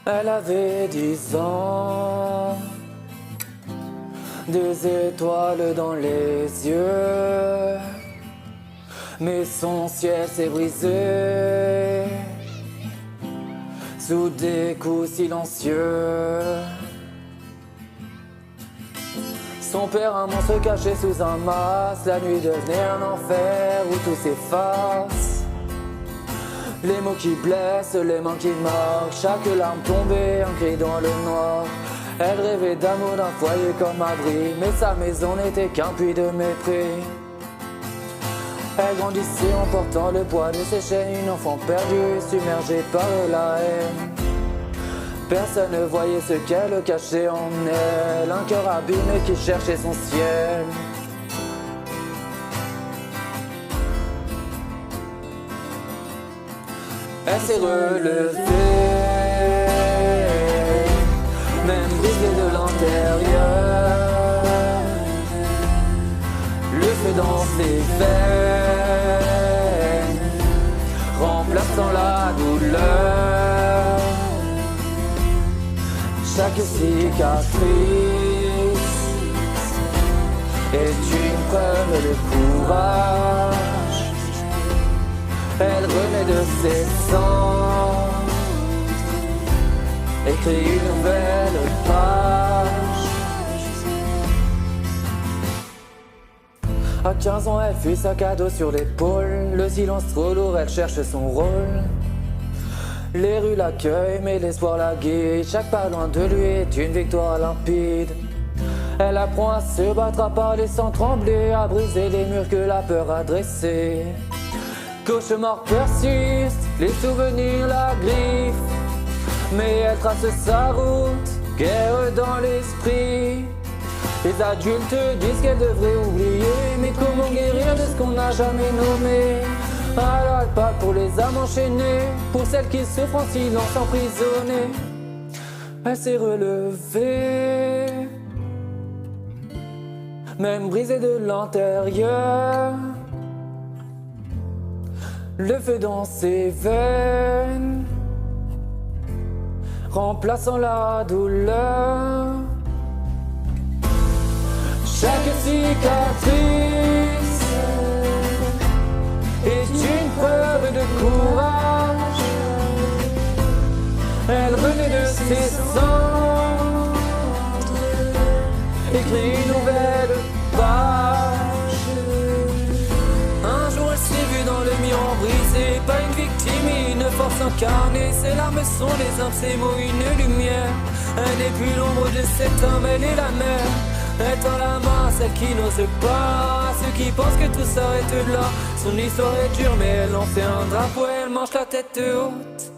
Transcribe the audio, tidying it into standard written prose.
Elle avait 10 ans, des étoiles dans les yeux, mais son ciel s'est brisé sous des coups silencieux. Son père, un monstre caché sous un masque, la nuit devenait un enfer où tout s'efface. Les mots qui blessent, les mains qui marquent, chaque larme tombait, un cri dans le noir. Elle rêvait d'amour, d'un foyer comme abri, mais sa maison n'était qu'un puits de mépris. Elle grandissait en portant le poids de ses chaînes, une enfant perdue, submergée par la haine. Personne ne voyait ce qu'elle cachait en elle, un cœur abîmé qui cherchait son ciel. Elle s'est relevée, même brisée de l'intérieur. Le feu dans ses veines, remplaçant la douleur. Chaque cicatrice est une preuve de courage. Elle renaît de ses cendres, écrit une nouvelle page. À 15 ans, elle fuit sac à dos sur l'épaule. Le silence trop lourd, elle cherche son rôle. Les rues l'accueillent, mais l'espoir la guide. Chaque pas loin de lui est une victoire limpide. Elle apprend à se battre, à parler sans trembler, à briser les murs que la peur a dressés. Cauchemar persiste, les souvenirs la griffent, mais elle trace sa route, guerre dans l'esprit. Les adultes disent qu'elle devrait oublier, mais comment guérir de ce qu'on n'a jamais nommé? Alors elle parle pour les âmes enchaînées, pour celles qui souffrent en silence emprisonnées. Elle s'est relevée, même brisée de l'intérieur. Le feu dans ses veines, remplaçant la douleur. Chaque cicatrice est une preuve de courage. Elle renaît de ses cendres, écrit une nouvelle page. Un jour elle s'est vue dans le miroir brisé, pas une victime, une force incarnée. Ses larmes sont les âmes, ses mots une lumière. Elle n'est plus l'ombre de cet homme, elle est la mère. Elle tend la main à celle qui n'ose pas, à ceux qui pensent que tout s'arrête là. Son histoire est dure mais elle en fait un drapeau, elle mange la tête haute.